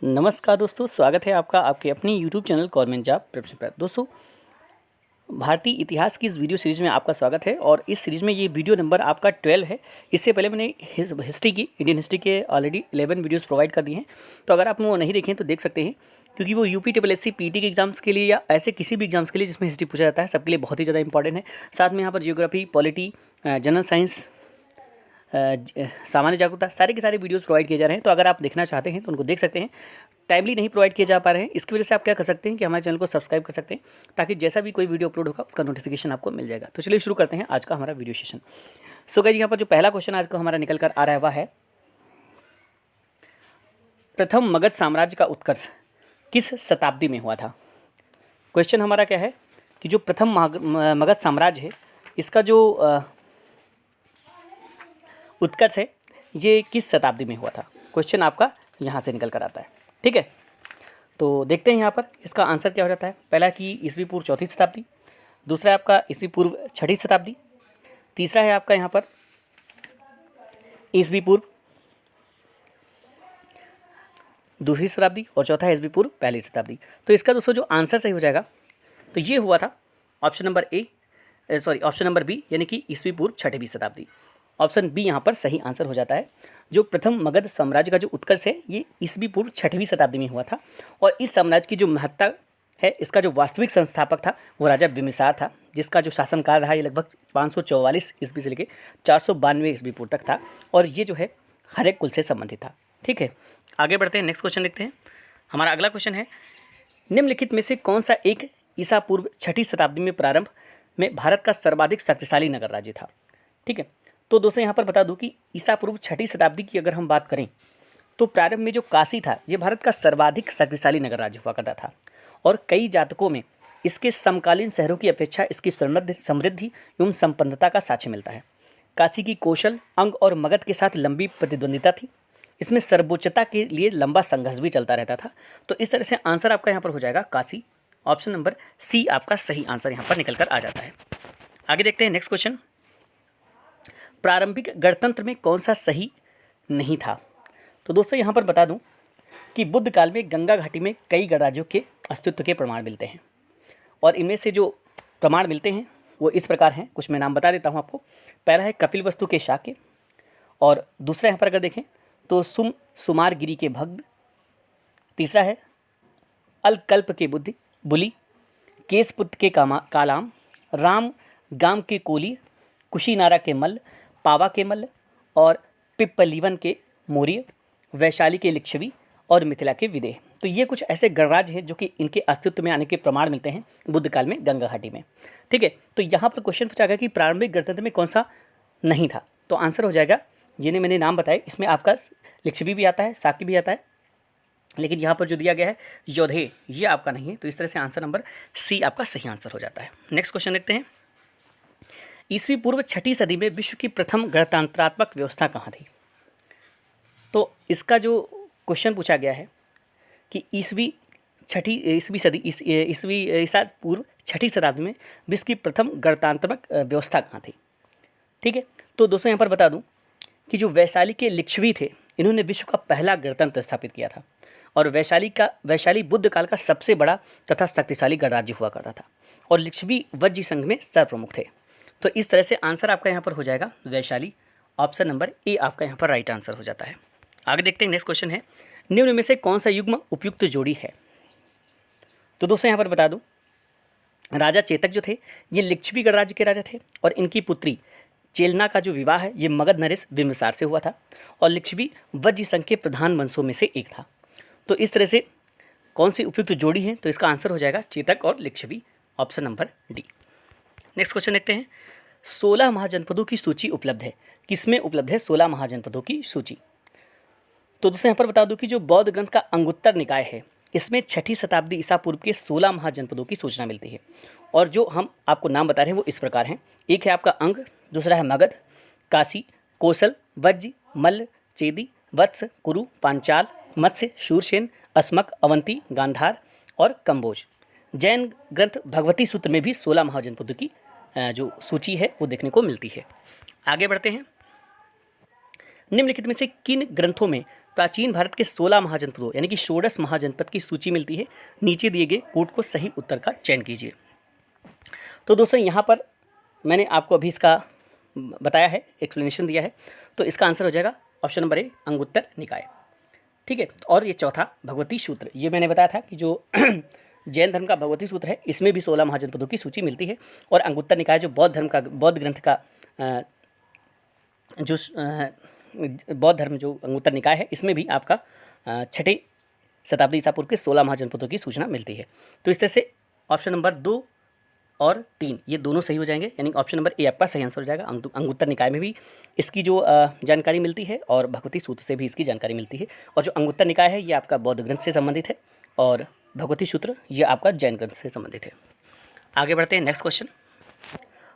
नमस्कार दोस्तों, स्वागत है आपका आपके अपनी YouTube channel government job preparation पर। दोस्तों, भारतीय इतिहास की इस वीडियो सीरीज़ में आपका स्वागत है और इस सीरीज़ में ये वीडियो नंबर आपका 12 है। इससे पहले मैंने हिस्ट्री की इंडियन हिस्ट्री के ऑलरेडी 11 वीडियोस प्रोवाइड कर दिए हैं, तो अगर आप वो नहीं देखें तो देख सकते हैं, क्योंकि वो यूपी SSC पीटी के एग्जाम्स के लिए या ऐसे किसी भी एग्जाम्स के लिए जिसमें हिस्ट्री पूछा जाता है, सबके लिए बहुत ही ज़्यादा इंपॉर्टेंट है। साथ में यहाँ पर जियोग्राफी, पॉलिटी, जनरल साइंस, सामान्य जागरूकता, सारे के सारे वीडियोस प्रोवाइड किए जा रहे हैं। तो अगर आप देखना चाहते हैं तो उनको देख सकते हैं। टाइमली नहीं प्रोवाइड किए जा पा रहे हैं, इसकी वजह से आप क्या कर सकते हैं कि हमारे चैनल को सब्सक्राइब कर सकते हैं, ताकि जैसा भी कोई वीडियो अपलोड होगा उसका नोटिफिकेशन आपको मिल जाएगा। तो चलिए शुरू करते हैं आज का हमारा वीडियो सेशन। सो गाइस, यहाँ पर जो पहला क्वेश्चन आज को हमारा निकल कर आ रहा है वह है, प्रथम मगध साम्राज्य का उत्कर्ष किस शताब्दी में हुआ था। क्वेश्चन हमारा क्या है कि जो प्रथम मगध साम्राज्य है, इसका जो उत्कर्ष है ये किस शताब्दी में हुआ था। क्वेश्चन आपका यहाँ से निकल कर आता है, ठीक है। तो देखते हैं यहाँ पर इसका आंसर क्या हो जाता है। पहला कि ईस्वी पूर्व 4वीं शताब्दी, दूसरा है आपका ईस्वी पूर्व 6वीं शताब्दी, तीसरा है आपका यहाँ पर ईस्वी पूर्व 2वीं शताब्दी और चौथा है ईस्वी पूर्व 1ली शताब्दी। तो इसका दोस्तों जो आंसर सही हो जाएगा तो ये हुआ था ऑप्शन नंबर बी, यानी कि ईस्वी पूर्व 6वीं शताब्दी। ऑप्शन बी यहाँ पर सही आंसर हो जाता है। जो प्रथम मगध साम्राज्य का जो उत्कर्ष है ये ईस्वी पूर्व 6वीं शताब्दी में हुआ था, और इस साम्राज्य की जो महत्ता है, इसका जो वास्तविक संस्थापक था वो राजा बिम्बिसार था, जिसका जो शासनकाल रहा ये लगभग 544 ईस्वी से लेकर 492 ईस्वी पूर्व तक था, और ये जो है हर एक कुल से संबंधित था, ठीक है। आगे बढ़ते हैं, नेक्स्ट क्वेश्चन देखते हैं। हमारा अगला क्वेश्चन है, निम्नलिखित में से कौन सा एक ईसा पूर्व 6वीं शताब्दी में प्रारंभ में भारत का सर्वाधिक शक्तिशाली नगर राज्य था, ठीक है। तो दोस्तों यहाँ पर बता दूं कि ईसा पूर्व 6वीं शताब्दी की अगर हम बात करें तो प्रारंभ में जो काशी था ये भारत का सर्वाधिक शक्तिशाली नगर राज्य हुआ करता था, और कई जातकों में इसके समकालीन शहरों की अपेक्षा इसकी समृद्धि एवं संपन्नता का साक्ष्य मिलता है। काशी की कौशल, अंग और मगध के साथ लंबी प्रतिद्वंदिता थी। इसमें सर्वोच्चता के लिए लंबा संघर्ष भी चलता रहता था। तो इस तरह से आंसर आपका यहाँ पर हो जाएगा काशी। ऑप्शन नंबर सी आपका सही आंसर यहाँ पर निकल कर आ जाता है। आगे देखते हैं नेक्स्ट क्वेश्चन, प्रारंभिक गणतंत्र में कौन सा सही नहीं था। तो दोस्तों यहाँ पर बता दूं कि बुद्ध काल में गंगा घाटी में कई गणराज्यों के अस्तित्व के प्रमाण मिलते हैं, और इनमें से जो प्रमाण मिलते हैं वो इस प्रकार हैं। कुछ मैं नाम बता देता हूँ आपको। पहला है कपिलवस्तु के शाक्य, और दूसरा यहाँ पर अगर देखें तो सुमारगिरी के भग्न, तीसरा है अलकल्प के बुली, केसपुत्र के कालाम, राम गाम के कोली, कुशीनारा के मल्ल, पावा के मल्ल, और पिप्पलीवन के मौर्य, वैशाली के लिच्छवी और मिथिला के विदेह। तो ये कुछ ऐसे गणराज्य हैं जो कि इनके अस्तित्व में आने के प्रमाण मिलते हैं बुद्ध काल में गंगा घाटी में, ठीक है। तो यहाँ पर क्वेश्चन पूछा गया कि प्रारंभिक गणतंत्र में कौन सा नहीं था, तो आंसर हो जाएगा जिन्हें मैंने नाम बताए। इसमें आपका लिच्छवी भी आता है, साकी भी आता है, लेकिन यहाँ पर जो दिया गया है योधेय, ये आपका नहीं है। तो इस तरह से आंसर नंबर सी आपका सही आंसर हो जाता है। नेक्स्ट क्वेश्चन देखते हैं, ईस्वी पूर्व 6वीं सदी में विश्व की प्रथम गणतंत्रात्मक व्यवस्था कहाँ थी। तो इसका जो क्वेश्चन पूछा गया है कि ईसा पूर्व 6वीं शताब्दी में विश्व की प्रथम गणतंत्रात्मक व्यवस्था कहाँ थी, ठीक है। तो दोस्तों यहाँ पर बता दूं कि जो वैशाली के लिच्छवी थे, इन्होंने विश्व का पहला गणतंत्र स्थापित किया था, और वैशाली बुद्ध काल का सबसे बड़ा तथा शक्तिशाली गणराज्य हुआ करता था, और लिच्छवी वज्जी संघ में सर्वप्रमुख थे। तो इस तरह से आंसर आपका यहाँ पर हो जाएगा वैशाली। ऑप्शन नंबर ए आपका यहाँ पर राइट आंसर हो जाता है। आगे देखते हैं, नेक्स्ट क्वेश्चन है, निम्न में से कौन सा युग्म उपयुक्त जोड़ी है। तो दोस्तों यहाँ पर बता दूं, राजा चेतक जो थे ये लिच्छवी गणराज्य के राजा थे, और इनकी पुत्री चेलना का जो विवाह है ये मगध नरेश बिम्बिसार से हुआ था, और लिच्छवी वज्जी संघ के प्रधान वंशों में से एक था। तो इस तरह से कौन सी उपयुक्त जोड़ी है, तो इसका आंसर हो जाएगा चेतक और Lichchhavi. Option number D. Next question देखते हैं, 16 महाजनपदों की सूची उपलब्ध है, किसमें उपलब्ध है 16 महाजनपदों की सूची। तो दोस्तों यहाँ पर बता दूं कि जो बौद्ध ग्रंथ का अंगुत्तर निकाय है, इसमें 6वीं शताब्दी ईसा पूर्व के 16 महाजनपदों की सूचना मिलती है, और जो हम आपको नाम बता रहे हैं वो इस प्रकार हैं। एक है आपका अंग, दूसरा है मगध, काशी, कौशल, वज्ज, मल्ल, चेदी, वत्स, कुरु, पांचाल, मत्स्य, शूरसेन, अस्मक, अवंती, गांधार और कंबोज। जैन ग्रंथ भगवती सूत्र में भी 16 महाजनपदों की जो सूची है वो देखने को मिलती है। आगे बढ़ते हैं, निम्नलिखित में से किन ग्रंथों में प्राचीन भारत के 16 महाजनपदों यानी कि षोडश महाजनपद की सूची मिलती है। नीचे दिए गए कोड को सही उत्तर का चयन कीजिए। तो दोस्तों यहाँ पर मैंने आपको अभी इसका बताया है, एक्सप्लेनेशन दिया है, तो इसका आंसर हो जाएगा ऑप्शन नंबर ए, अंगुत्तर निकाय। ठीक है, और ये चौथा भगवती सूत्र, ये मैंने बताया था कि जो जैन धर्म का भगवती सूत्र है इसमें भी 16 महाजनपदों की सूची मिलती है, और अंगुत्तर निकाय जो बौद्ध ग्रंथ का जो बौद्ध धर्म जो अंगुत्तर निकाय है इसमें भी आपका 6ठी शताब्दी ईसा पूर्व के 16 महाजनपदों की सूचना मिलती है। तो इस तरह से ऑप्शन नंबर 2 और 3 ये दोनों सही हो जाएंगे, यानी ऑप्शन नंबर ए आपका सही आंसर हो जाएगा। अंगुत्तर निकाय में भी इसकी जो जानकारी मिलती है और भगवती सूत्र से भी इसकी जानकारी मिलती है, और जो अंगुत्तर निकाय है ये आपका बौद्ध ग्रंथ से संबंधित है, और भगवती सूत्र ये आपका जैन ग्रंथ से संबंधित है। आगे बढ़ते हैं, नेक्स्ट क्वेश्चन।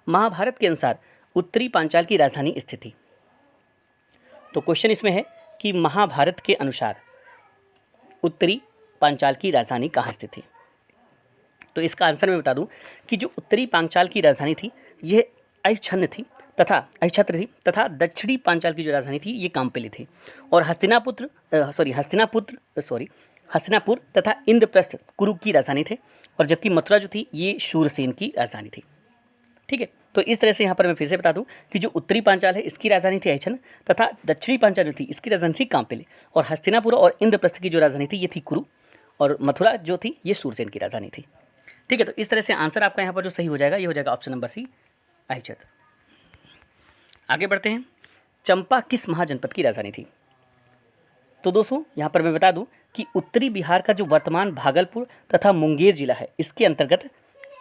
महाभारत के अनुसार उत्तरी पांचाल की राजधानी स्थित थी। तो क्वेश्चन इसमें है कि महाभारत के अनुसार उत्तरी पांचाल की राजधानी कहाँ स्थित थी। तो इसका आंसर मैं बता दूं कि जो उत्तरी पांचाल की राजधानी थी यह अहिच्छत्र थी तथा दक्षिणी पांचाल की जो राजधानी थी ये काम्पिली थी, और हस्तिनापुर तथा इंद्रप्रस्थ कुरु की राजधानी थे, और जबकि मथुरा जो थी ये शूरसेन की राजधानी थी। ठीक है, तो इस तरह से यहाँ पर मैं फिर से बता दूं कि जो उत्तरी पांचाल है इसकी राजधानी थी अहिच्छत्र तथा दक्षिणी पांचाल जो थी इसकी राजधानी थी काम्पिली, और हस्तिनापुर और इंद्रप्रस्थ की जो राजधानी थी ये थी कुरु, और मथुरा जो थी ये शूरसेन की राजधानी थी। ठीक है, तो इस तरह से आंसर आपका यहाँ पर जो सही हो जाएगा ये हो जाएगा ऑप्शन नंबर सी, अहिच्छत्र। आगे बढ़ते हैं, चंपा किस महाजनपद की राजधानी थी। तो दोस्तों यहाँ पर मैं बता दूं कि उत्तरी बिहार का जो वर्तमान भागलपुर तथा मुंगेर जिला है इसके अंतर्गत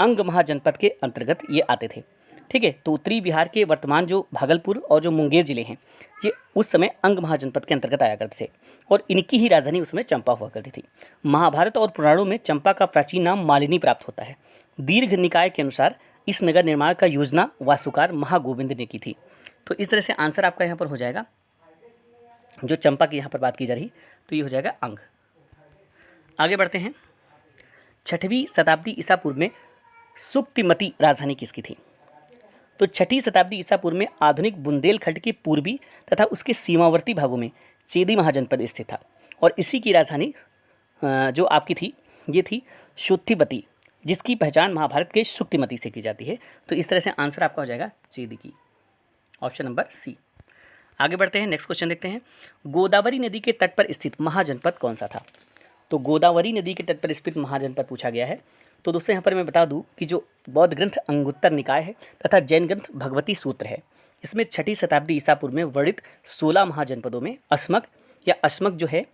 अंग महाजनपद के अंतर्गत ये आते थे। ठीक है, तो उत्तरी बिहार के वर्तमान जो भागलपुर और जो मुंगेर जिले हैं ये उस समय अंग महाजनपद के अंतर्गत आया करते थे, और इनकी ही राजधानी उसमें चंपा हुआ करती थी। महाभारत और पुराणों में चंपा का प्राचीन नाम मालिनी प्राप्त होता है। दीर्घ निकाय के अनुसार इस नगर निर्माण का योजना वास्तुकार महागोविंद ने की थी। तो इस तरह से आंसर आपका यहाँ पर हो जाएगा, जो चंपा की यहाँ पर बात की जा रही तो ये हो जाएगा अंग। आगे बढ़ते हैं, 6वीं शताब्दी ईसा पूर्व में सुक्तिमती राजधानी किसकी थी। तो 6ठी शताब्दी ईसा पूर्व में आधुनिक बुंदेलखंड के पूर्वी तथा उसके सीमावर्ती भागों में चेदी महाजनपद स्थित था, और इसी की राजधानी जो आपकी थी ये थी शुद्धिवती, जिसकी पहचान महाभारत के सुक्तिमती से की जाती है। तो इस तरह से आंसर आपका हो जाएगा चेदी की, ऑप्शन नंबर सी। आगे बढ़ते हैं, नेक्स्ट क्वेश्चन देखते हैं। गोदावरी नदी के तट पर स्थित महाजनपद कौन सा था। तो गोदावरी नदी के तट पर स्थित महाजनपद पूछा गया है। तो दोस्तों यहाँ पर मैं बता दूं कि जो बौद्ध ग्रंथ अंगुत्तर निकाय है तथा जैन ग्रंथ भगवती सूत्र है इसमें 6ठी शताब्दी ईसा पूर्व में वर्णित 16 महाजनपदों में अस्मक जो है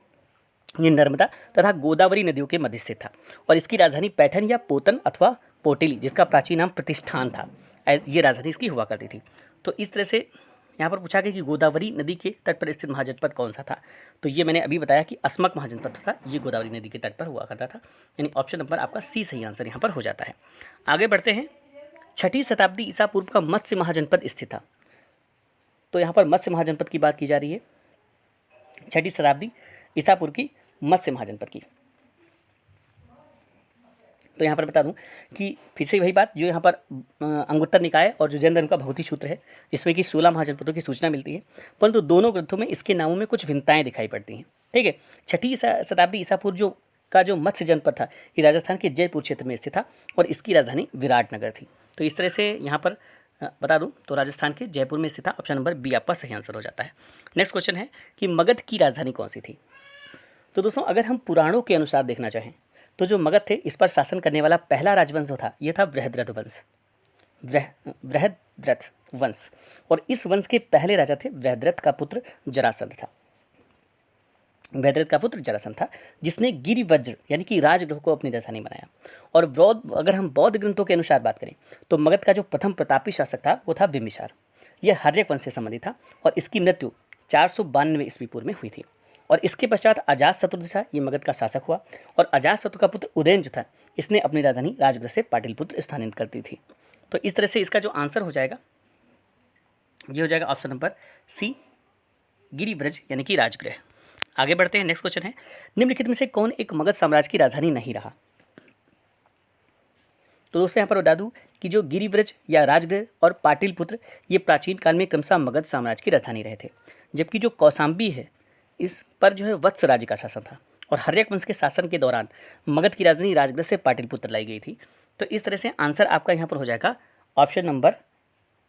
ये नर्मदा तथा गोदावरी नदियों के मध्य स्थित था, और इसकी राजधानी पैठन या पोतन अथवा पोटेली, जिसका प्राचीन नाम प्रतिष्ठान था, ये राजधानी इसकी हुआ करती थी। तो इस तरह से यहाँ पर पूछा गया कि गोदावरी नदी के तट पर स्थित महाजनपद कौन सा था। तो ये मैंने अभी बताया कि अस्मक महाजनपद था, ये गोदावरी नदी के तट पर हुआ करता था, यानी ऑप्शन नंबर आपका सी सही आंसर यहाँ पर हो जाता है। आगे बढ़ते हैं, 6ठी शताब्दी ईसा पूर्व का मत्स्य महाजनपद स्थित था। तो यहाँ पर मत्स्य महाजनपद की बात की जा रही है, 6ठी शताब्दी ईसा पूर्व की मत्स्य महाजनपद की। तो यहाँ पर बता दूं कि फिर से वही बात जो यहाँ पर अंगुत्तर निकाय और जो जैन धर्म का भगवती सूत्र है इसमें कि 16 महाजनपदों की सूचना मिलती है, परंतु दोनों ग्रंथों में इसके नामों में कुछ भिन्नताएं दिखाई पड़ती हैं। ठीक है, 6ठी शताब्दी ईसा पूर्व जो मत्स्य जनपद था ये राजस्थान के जयपुर क्षेत्र में स्थित था, और इसकी राजधानी विराटनगर थी। तो इस तरह से यहाँ पर बता दूं तो राजस्थान के जयपुर में स्थित था, ऑप्शन नंबर बी आपका सही आंसर हो जाता है। नेक्स्ट क्वेश्चन है कि मगध की राजधानी कौन सी थी। तो दोस्तों अगर हम पुराणों के अनुसार देखना चाहें तो जो मगध थे इस पर शासन करने वाला पहला राजवंश जो था ये था बृहद्रथ वंश, और इस वंश के पहले राजा थे बृहद्रथ का पुत्र जरासंध था, जिसने गिरिवज्र यानी कि राजगृह को अपनी राजधानी बनाया। और अगर हम बौद्ध ग्रंथों के अनुसार बात करें तो मगध का जो प्रथम प्रतापी शासक था वो था बिम्बिसार। यह हर्यक वंश से संबंधित था, और इसकी मृत्यु 492 ईस्वी पूर्व में हुई थी। और इसके पश्चात अजातशत्रु जो था ये मगध का शासक हुआ, और अजातशत्रु का पुत्र उदयन जो था इसने अपनी राजधानी राजगृह से पाटलिपुत्र स्थानांतरित कर दी थी। तो इस तरह से इसका जो आंसर हो जाएगा ये हो जाएगा ऑप्शन नंबर सी, गिरिव्रज यानी कि राजगृह। आगे बढ़ते हैं, नेक्स्ट क्वेश्चन है, निम्नलिखित में से कौन एक मगध साम्राज्य की राजधानी नहीं रहा। तो दोस्तों यहाँ पर बता दूं कि जो गिरिव्रज या राजगृह और पाटलिपुत्र ये प्राचीन काल में क्रमशः मगध साम्राज्य की राजधानी रहे थे, जबकि जो कौशाम्बी है इस पर जो है वत्स राज्य का शासन था और हर्यक वंश के शासन के दौरान मगध की राजधानी राजगृह से पाटलिपुत्र लाई गई थी। तो इस तरह से आंसर आपका यहाँ पर हो जाएगा ऑप्शन नंबर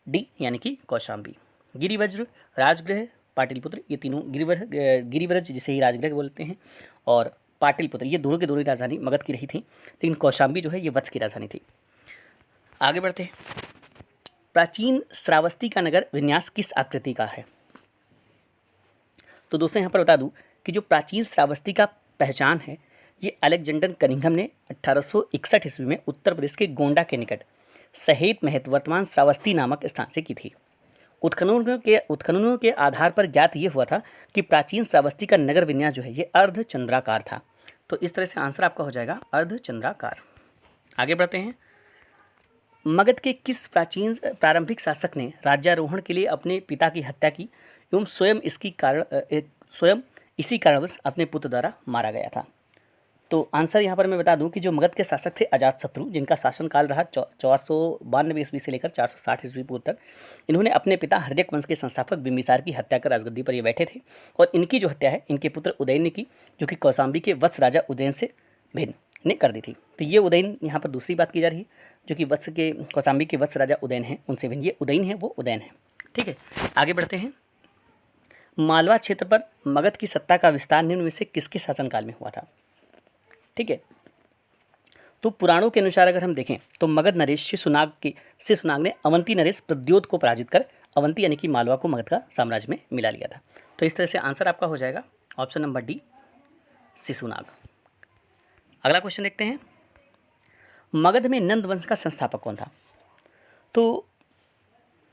डी यानी कि कौशाम्बी। गिरिवज्र, राजगृह, पाटलिपुत्र, ये तीनों गिरिव्रज जिसे ही राजगृह बोलते हैं और पाटलिपुत्र ये दोनों के दोनों राजधानी मगध की रही थी, लेकिन कौशाम्बी जो है ये वत्स की राजधानी थी। आगे बढ़ते हैं। प्राचीन श्रावस्ती का नगर विन्यास किस आकृति का है? तो दोस्तों यहाँ पर बता दूं कि जो प्राचीन श्रावस्ती का पहचान है ये अलेक्जेंडर कनिंघम ने 1861 ईस्वी में उत्तर प्रदेश के गोंडा के निकट सहेत महत वर्तमान श्रावस्ती नामक स्थान से की थी। उत्खननों के आधार पर ज्ञात ये हुआ था कि प्राचीन श्रावस्ती का नगर विन्यास जो है ये अर्धचंद्राकार था। तो इस तरह से आंसर आपका हो जाएगा अर्धचंद्राकार। आगे बढ़ते हैं। मगध के किस प्रारंभिक शासक ने राज्यारोहण के लिए अपने पिता की हत्या की एवं स्वयं इसी कारणवश अपने पुत्र द्वारा मारा गया था? तो आंसर यहाँ पर मैं बता दूं कि जो मगध के शासक थे अजातशत्रु, जिनका शासनकाल रहा 492 ईस्वी से लेकर 460 ईस्वी पूर्व तक, इन्होंने अपने पिता हर्यक वंश के संस्थापक बिंबिसार की हत्या कर राजगद्दी पर ये बैठे थे और इनकी जो हत्या है इनके पुत्र उदयन ने की, जो कि कौशाम्बी के वत्स राजा उदयन से भिन्न ने कर दी थी। तो ये उदयन यहाँ पर दूसरी बात की जा रही है, जो कि कौशाम्बी के वत्स राजा उदयन हैं उनसे भिन्न, ये उदयन है वो उदयन है। ठीक है, आगे बढ़ते हैं। मालवा क्षेत्र पर मगध की सत्ता का विस्तार निम्न में से किसके शासनकाल में हुआ था? ठीक है, तो पुराणों के अनुसार अगर हम देखें तो मगध नरेश शिशुनाग ने अवंती नरेश प्रद्योत को पराजित कर अवंती यानी कि मालवा को मगध का साम्राज्य में मिला लिया था। तो इस तरह से आंसर आपका हो जाएगा ऑप्शन नंबर डी शिशुनाग। अगला क्वेश्चन देखते हैं। मगध में नंद वंश का संस्थापक कौन था? तो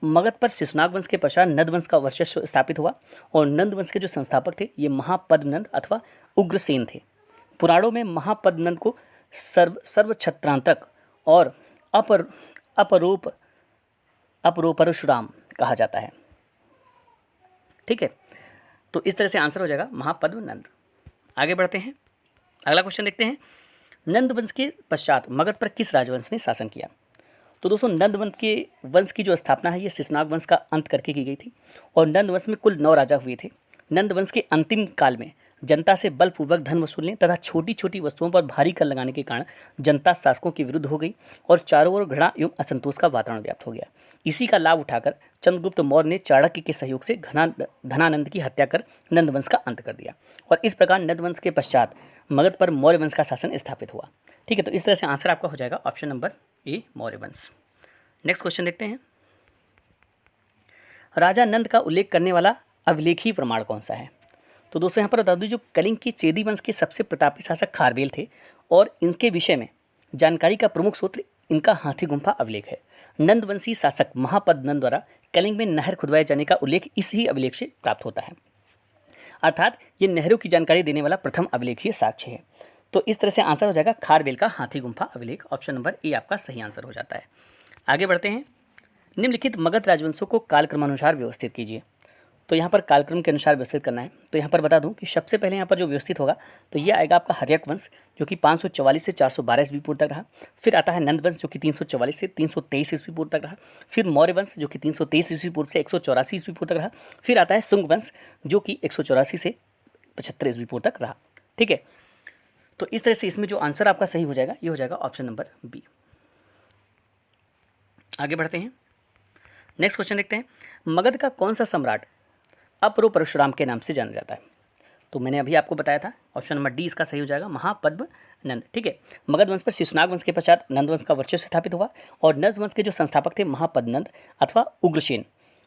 मगध पर शिशुनाग वंश के पश्चात नंद वंश का वर्चस्व स्थापित हुआ और नंद वंश के जो संस्थापक थे ये महापद्मनंद अथवा उग्रसेन थे। पुराणों में महापद्मनंद को सर्वछत्रांतक और अपरोपरशुराम कहा जाता है। ठीक है, तो इस तरह से आंसर हो जाएगा महापद्मनंद। आगे बढ़ते हैं। अगला क्वेश्चन देखते हैं। नंद वंश के पश्चात मगध पर किस राजवंश ने शासन किया? तो दोस्तों नंद वंश की जो स्थापना है ये शिशुनाग वंश का अंत करके की गई थी और नंद वंश में कुल 9 राजा हुए थे। नंद वंश के अंतिम काल में जनता से बलपूर्वक धन वसूलने तथा छोटी छोटी वस्तुओं पर भारी कर लगाने के कारण जनता शासकों के विरुद्ध हो गई और चारों ओर घृणा एवं असंतोष का वातावरण व्याप्त हो गया। इसी का लाभ उठाकर चंद्रगुप्त मौर्य ने चाणक्य के सहयोग से धनानंद की हत्या कर नंद वंश का अंत कर दिया और इस प्रकार नंद वंश के पश्चात मगध पर मौर्य वंश का शासन स्थापित हुआ। ठीक है, तो इस तरह से आंसर आपका हो जाएगा ऑप्शन नंबर ए मौर्य वंश। नेक्स्ट क्वेश्चन देखते हैं। राजा नंद का उल्लेख करने वाला अभिलेखी प्रमाण कौन सा है? तो दोस्तों यहाँ पर बता दूं जो कलिंग के चेदी वंश के सबसे प्रतापी शासक खारवेल थे और इनके विषय में जानकारी का प्रमुख स्रोत इनका हाथी गुम्फा अभिलेख है। नंदवंशी शासक महापद्मनंद द्वारा कलिंग में नहर खुदवाए जाने का उल्लेख इस ही अभिलेख से प्राप्त होता है, अर्थात ये नहरों की जानकारी देने वाला प्रथम अभिलेखीय साक्ष्य है। तो इस तरह से आंसर हो जाएगा खारवेल का हाथी गुम्फा अभिलेख। ऑप्शन नंबर ए आपका सही आंसर हो जाता है। आगे बढ़ते हैं। निम्नलिखित मगध राजवंशों को कालक्रमानुसार व्यवस्थित कीजिए। तो यहाँ पर कालक्रम के अनुसार व्यवस्थित करना है। तो यहाँ पर बता दूं कि सबसे पहले यहाँ पर जो व्यवस्थित होगा तो ये आएगा आपका हर्यक वंश जो कि 544 से 412 ईस्वी पूर्व तक रहा। फिर आता है नंद वंश जो कि 344 से 323 ईस्वी पूर्व तक रहा। फिर मौर्य वंश जो कि 323 ईस्वी पूर्व से 184 ईस्वी पूर्व तक रहा। फिर आता है शुंग वंश जो कि 184 से 75 ईस्वी पूर्व तक रहा। ठीक है, तो इस तरह से इसमें जो आंसर आपका सही हो जाएगा ये हो जाएगा ऑप्शन नंबर बी। आगे बढ़ते हैं। नेक्स्ट क्वेश्चन देखते हैं। मगध का कौन सा सम्राट अपरो परशुराम के नाम से जाना जाता है? तो मैंने अभी आपको बताया था ऑप्शन नंबर डी इसका सही हो जाएगा महापद्मनंद। ठीक है, मगध वंश पर शिशुनाग वंश के पश्चात नंद वंश का वर्चस्व स्थापित हुआ और नंद वंश के जो संस्थापक थे महापद्मनंद अथवा उग्रसेन,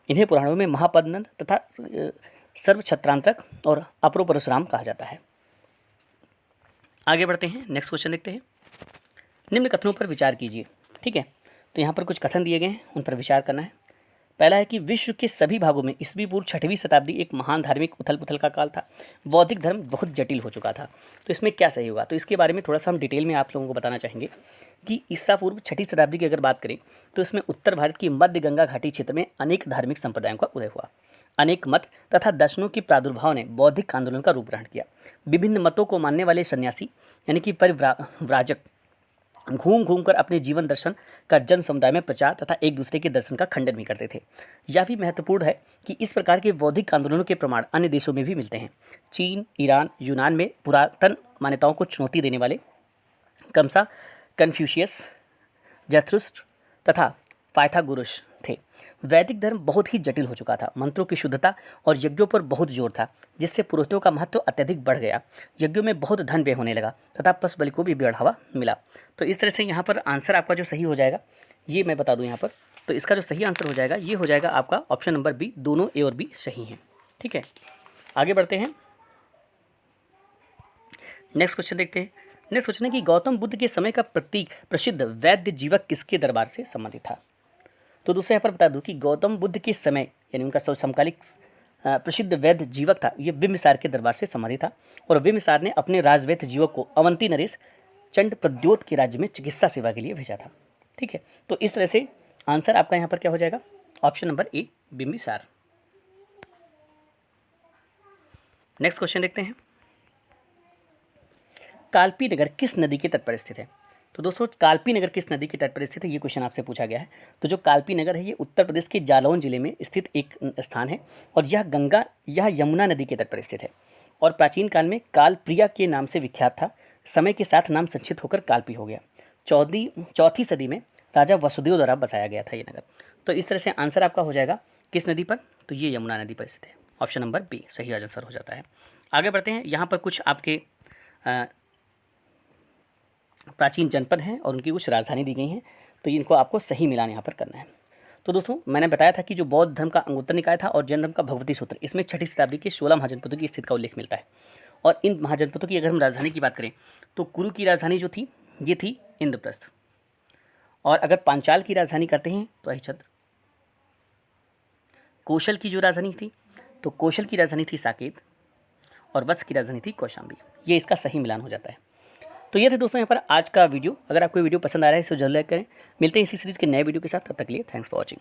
इन्हें पुराणों में महापद्मनंद तथा सर्वछत्रांतक और अपरो परशुराम कहा जाता है। आगे बढ़ते हैं। नेक्स्ट क्वेश्चन देखते हैं। निम्न कथनों पर विचार कीजिए। ठीक है, तो यहाँ पर कुछ कथन दिए गए हैं, उन पर विचार करना है। पहला है कि विश्व के सभी भागों में ईस्वी पूर्व 6वीं शताब्दी एक महान धार्मिक उथल पुथल का काल था। बौद्धिक धर्म बहुत जटिल हो चुका था। तो इसमें क्या सही होगा? तो इसके बारे में थोड़ा सा हम डिटेल में आप लोगों को बताना चाहेंगे कि ईसा पूर्व 6वीं शताब्दी की अगर बात करें तो इसमें उत्तर भारत की मध्य गंगा घाटी क्षेत्र में अनेक धार्मिक संप्रदायों का उदय हुआ। अनेक मत तथा दर्शनों की प्रादुर्भाव ने बौद्धिक आंदोलन का रूप ग्रहण किया। विभिन्न मतों को मानने वाले सन्यासी यानी कि परिव्राजक घूम घूम कर अपने जीवन दर्शन का जन समुदाय में प्रचार तथा एक दूसरे के दर्शन का खंडन भी करते थे। यह भी महत्वपूर्ण है कि इस प्रकार के बौद्धिक आंदोलनों के प्रमाण अन्य देशों में भी मिलते हैं। चीन, ईरान, यूनान में पुरातन मान्यताओं को चुनौती देने वाले कमसा, कन्फ्यूशियस, जैथुरुस्त्र तथा पाइथागोरस थे। वैदिक धर्म बहुत ही जटिल हो चुका था। मंत्रों की शुद्धता और यज्ञों पर बहुत जोर था, जिससे पुरोहितों का महत्व अत्यधिक बढ़ गया। यज्ञों में बहुत धन व्यय होने लगा तथा पशु बलि को भी बढ़ावा मिला। तो इस तरह से यहाँ पर आंसर आपका जो सही हो जाएगा, ये मैं बता दूँ यहाँ पर, तो इसका जो सही आंसर हो जाएगा ये हो जाएगा आपका ऑप्शन नंबर बी। दोनों ए और बी सही हैं। ठीक है, आगे बढ़ते हैं। नेक्स्ट क्वेश्चन देखते हैं। नेक्स्ट क्वेश्चन है कि गौतम बुद्ध के समय का प्रतीक प्रसिद्ध वैद्य जीवक किसके दरबार से संबंधित था। तो दूसरे यहाँ पर बता दूं कि गौतम बुद्ध के समय यानी उनका समकालिक प्रसिद्ध वैद्य जीवक था, ये बिम्बिसार के दरबार से संबंधित था। और बिम्बिसार ने अपने राजवैद्य जीवक को अवंती नरेश चंड प्रद्योत के राज्य में चिकित्सा सेवा के लिए भेजा था। ठीक है, तो इस तरह से आंसर आपका यहाँ पर क्या हो जाएगा, option number A Bimbisara. Next question देखते हैं। कालपी नगर किस नदी के तट पर स्थित है। तो दोस्तों कालपी नगर किस नदी के तट पर स्थित है, ये क्वेश्चन आपसे पूछा गया है। तो जो कालपी नगर है ये उत्तर प्रदेश के जालौन जिले में स्थित एक स्थान है और यह यमुना नदी के तट पर स्थित है और प्राचीन काल में कालप्रिया के नाम से विख्यात था। समय के साथ नाम संक्षिप्त होकर कालपी हो गया। चौथी सदी में राजा वसुदेव द्वारा बसाया गया था ये नगर। तो इस तरह से आंसर आपका हो जाएगा किस नदी पर, तो ये यमुना नदी पर स्थित है। ऑप्शन नंबर बी सही आंसर हो जाता है। आगे बढ़ते हैं। यहाँ पर कुछ आपके प्राचीन जनपद हैं और उनकी कुछ राजधानी दी गई हैं, तो इनको आपको सही मिलान यहाँ पर करना है। तो दोस्तों मैंने बताया था कि जो बौद्ध धर्म का अंगुत्तर निकाय था और जैन धर्म का भगवती सूत्र, इसमें 6ठी शताब्दी के 16 महाजनपदों की स्थिति का उल्लेख मिलता है। और इन महाजनपदों की अगर हम राजधानी की बात करें तो कुरु की राजधानी जो थी ये थी इंद्रप्रस्थ, और अगर पांचाल की राजधानी करते हैं तो अहिच्छत्र। कौशल की जो राजधानी थी तो कौशल की राजधानी थी साकेत और वत्स की राजधानी थी कौशाम्बी। ये इसका सही मिलान हो जाता है। तो ये थे दोस्तों यहाँ पर आज का वीडियो। अगर आपको वीडियो पसंद आ रहा है तो जरूर लाइक करें। मिलते हैं इसी सीरीज़ के नए वीडियो के साथ, तब तक के लिए थैंक्स फॉर वॉचिंग।